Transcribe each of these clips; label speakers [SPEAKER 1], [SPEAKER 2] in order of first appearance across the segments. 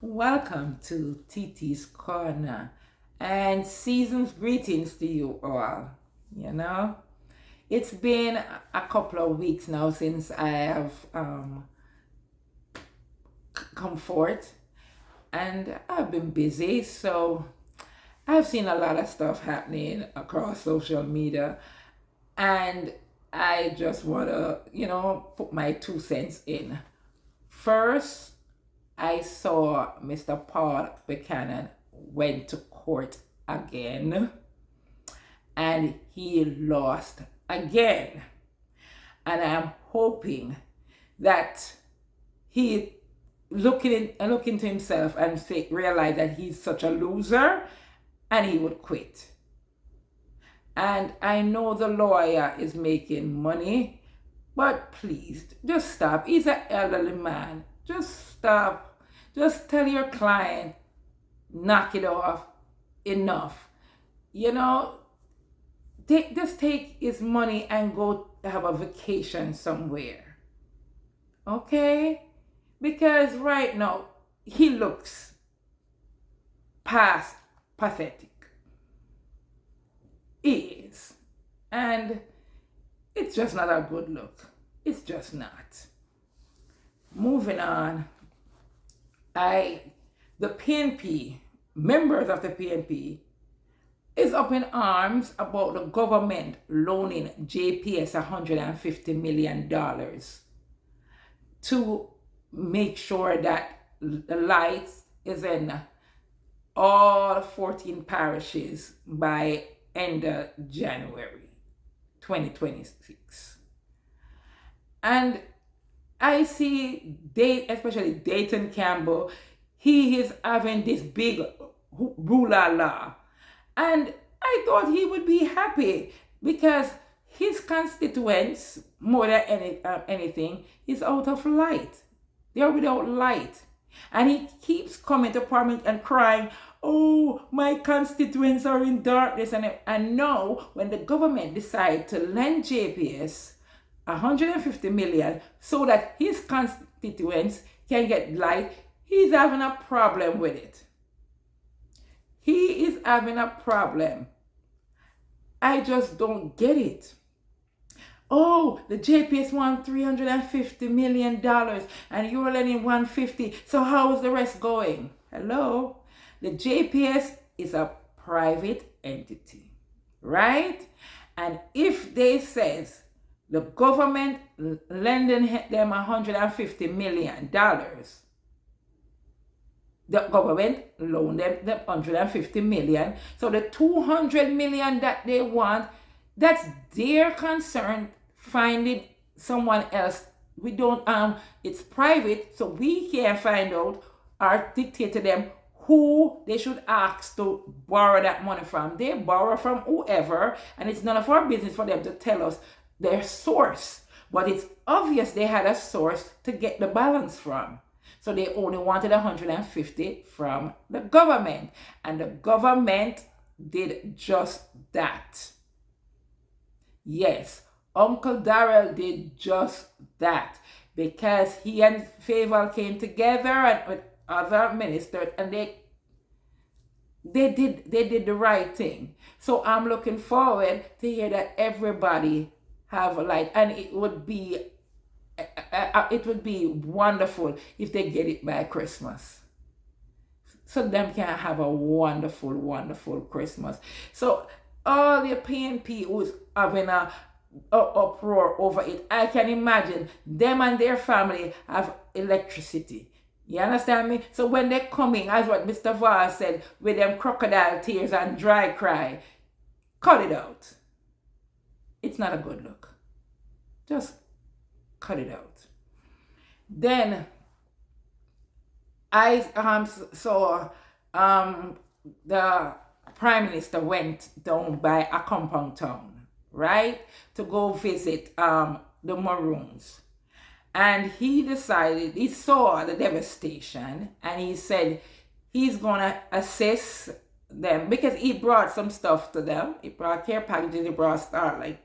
[SPEAKER 1] Welcome to TT's Corner and season's greetings to you all. You know, it's been a couple of weeks now since I have come forth, and I've been busy, so I've seen a lot of stuff happening across social media, and I just want to, put my 2 cents in. First, I saw Mr. Paul Buchanan went to court again and he lost again. And I'm hoping that he look into himself and realize that he's such a loser and he would quit. And I know the lawyer is making money, but please just stop. He's an elderly man. Just stop. Just tell your client, knock it off, enough. Just take his money and go have a vacation somewhere. Okay? Because right now, he looks past pathetic. He is. And it's just not a good look. It's just not. Moving on. The PNP, members of the PNP, is up in arms about the government loaning JPS $150 million to make sure that the lights is in all 14 parishes by end of January 2026. And I see especially Dayton Campbell, he is having this big boo-la-la. And I thought he would be happy because his constituents, more than anything, is out of light. They're without light. And he keeps coming to Parliament and crying, oh, my constituents are in darkness. And now, when the government decides to lend JPS $150 million so that his constituents can get light, he's having a problem with it. He is having a problem. I just don't get it. Oh, the JPS won $350 million and you're lending $150. So how is the rest going? Hello? The JPS is a private entity, right? And if they says the government lending them $150 million, the government loaned them the $150 million. So the $200 million that they want, that's their concern, finding someone else. We don't, it's private, so we can't find out or dictate to them who they should ask to borrow that money from. They borrow from whoever, and it's none of our business for them to tell us their source. But it's obvious they had a source to get the balance from. So they only wanted 150 from the government. And the government did just that. Yes, Uncle Darrell did just that. Because he and Faval came together and with other ministers, and they did the right thing. So I'm looking forward to hear that everybody have a light, and it would be wonderful if they get it by Christmas, so them can have a wonderful, wonderful Christmas. So all the PNP who's having a uproar over it, I can imagine them and their family have electricity. You understand me? So when they're coming, as what Mr. Vaz said, with them crocodile tears and dry cry, cut it out. It's not a good look. Just cut it out. Then I saw the Prime Minister went down by a compound town, right, to go visit the Maroons. And he decided, he saw the devastation, and he said he's going to assist them because he brought some stuff to them. He brought care packages, he brought Starlight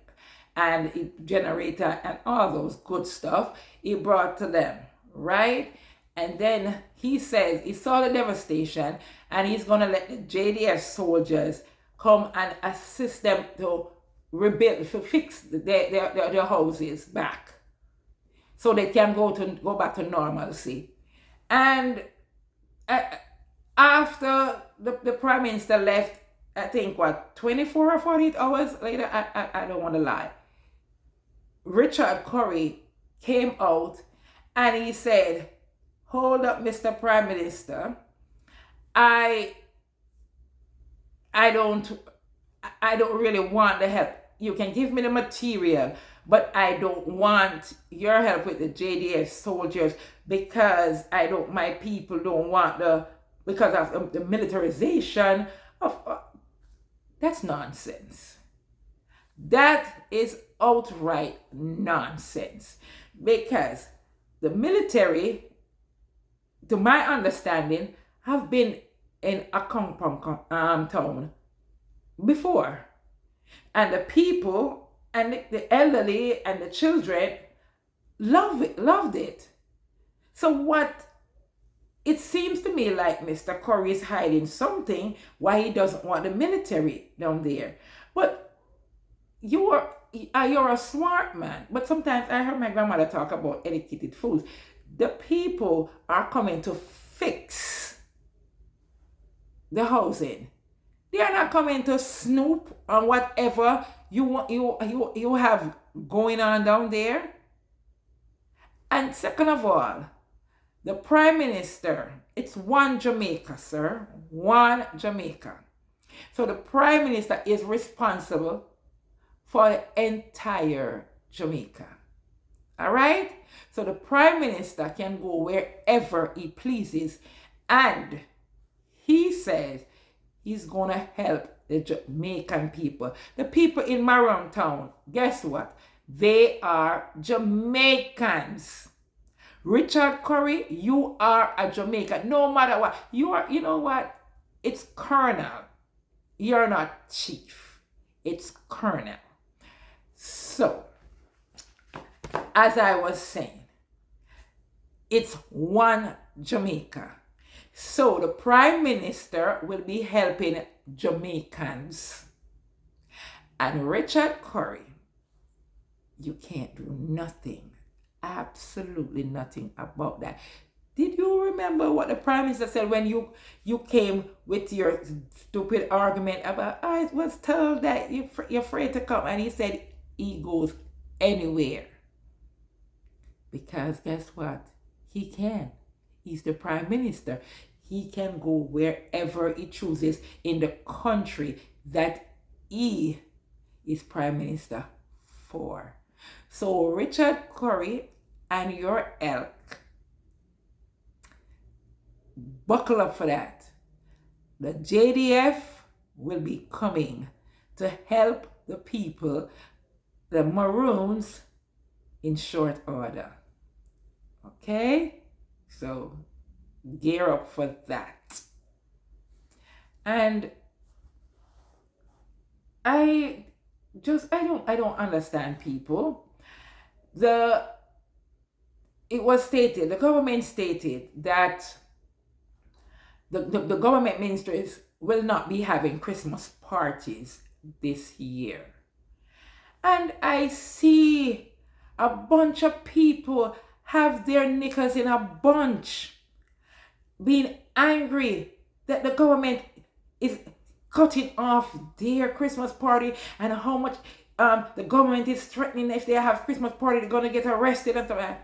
[SPEAKER 1] and generator and all those good stuff he brought to them, right? And then he says he saw the devastation and he's going to let the JDF soldiers come and assist them to rebuild, to fix their houses back so they can go back to normalcy. And after the Prime Minister left, I think, 24 or 48 hours later, I don't want to lie, Richard Curry came out and he said, hold up, Mr. Prime Minister, I don't really want the help. You can give me the material, but I don't want your help with the JDF soldiers because my people don't want because of the militarization of, that's nonsense. That is outright nonsense, because the military, to my understanding, have been in a town before, and the people and the elderly and the children loved it. So what? It seems to me like Mr. Curry is hiding something why he doesn't want the military down there. But you're a smart man. But sometimes I heard my grandmother talk about educated fools. The people are coming to fix the housing. They are not coming to snoop on whatever you have going on down there. And second of all, the Prime Minister, it's one Jamaica, sir. One Jamaica. So the Prime Minister is responsible for the entire Jamaica. All right? So the Prime Minister can go wherever he pleases. And he says he's going to help the Jamaican people. The people in Maroon Town, guess what? They are Jamaicans. Richard Curry, you are a Jamaican. No matter what. You know what? It's Colonel. You're not Chief. It's Colonel. So, as I was saying, it's one Jamaica. So the Prime Minister will be helping Jamaicans. And Richard Curry, you can't do nothing. Absolutely nothing about that. Did you remember what the Prime Minister said when you came with your stupid argument about, I was told that you're afraid to come, and he said he goes anywhere. Because guess what? He can. He's the Prime Minister. He can go wherever he chooses in the country that he is Prime Minister for. So Richard Curry and your elk, buckle up for that. The JDF will be coming to help the people, the Maroons, in short order. Okay? So gear up for that. And I don't understand people. The government stated that the government ministers will not be having Christmas parties this year. And I see a bunch of people have their knickers in a bunch, being angry that the government is cutting off their Christmas party, and how much the government is threatening if they have Christmas party, they're going to get arrested and stuff.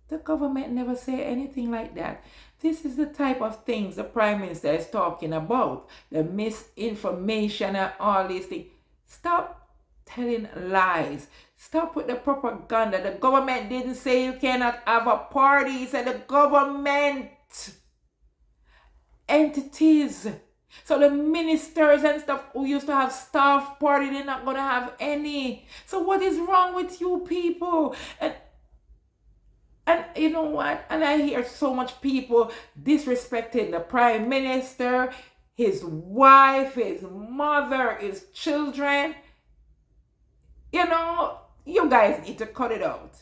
[SPEAKER 1] The government never say anything like that. This is the type of things the Prime Minister is talking about. The misinformation and all these things. Stop telling lies. Stop with the propaganda. The government didn't say you cannot have a party. He said the government entities. So the ministers and stuff who used to have staff party, they're not going to have any. So what is wrong with you people? And you know what? And I hear so much people disrespecting the Prime Minister, his wife, his mother, his children. You know, you guys need to cut it out.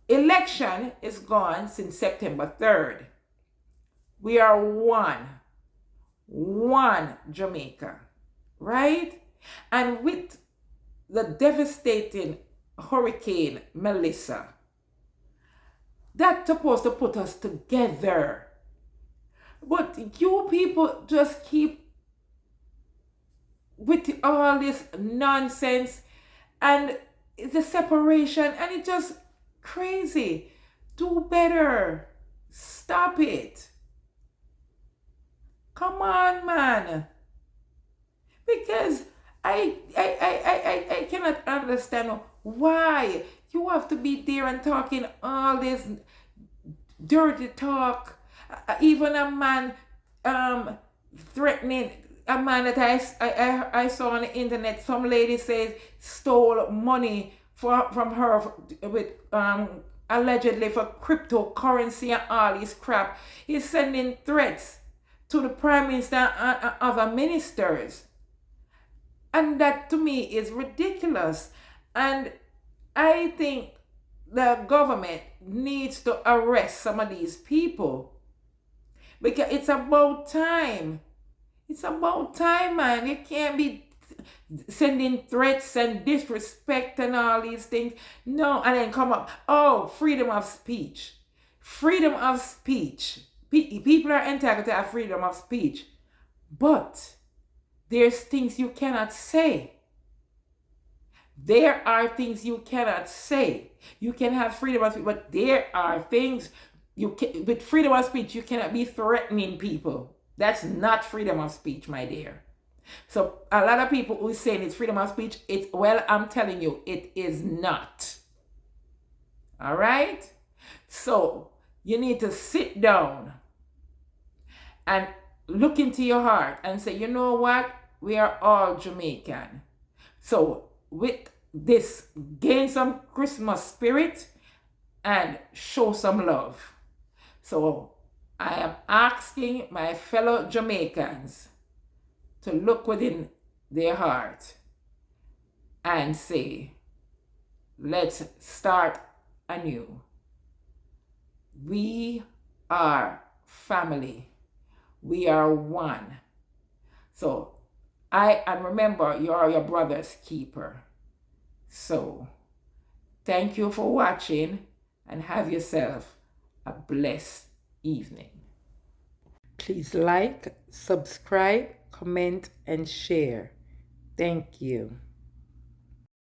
[SPEAKER 1] Election is gone since September 3rd. We are one Jamaica, right? And with the devastating Hurricane Melissa, that's supposed to put us together. But you people just keep with all this nonsense and the separation, and it's just crazy. Do better. Stop it. Come on, man. Because I cannot understand why you have to be there and talking all this dirty talk. Even a man threatening a man that I saw on the internet. Some lady says stole money from her with allegedly for cryptocurrency and all this crap. He's sending threats to the prime minister and other ministers. And that to me is ridiculous. And I think the government needs to arrest some of these people. Because it's about time. It's about time, man. You can't be sending threats and disrespect and all these things. No, and then come up, oh, freedom of speech. Freedom of speech. People are entitled to have freedom of speech. But there's things you cannot say. There are things you cannot say. You can have freedom of speech, but there are things with freedom of speech, you cannot be threatening people. That's not freedom of speech, my dear. So a lot of people who are saying it's freedom of speech, I'm telling you, it is not. All right? So you need to sit down and look into your heart and say, you know what? We are all Jamaican. So with this, gain some Christmas spirit and show some love. So I am asking my fellow Jamaicans to look within their heart and say, let's start anew. We are family. We are one. So and remember, you are your brother's keeper. So thank you for watching and have yourself a blessed evening. Please like, subscribe, comment, and share. Thank you.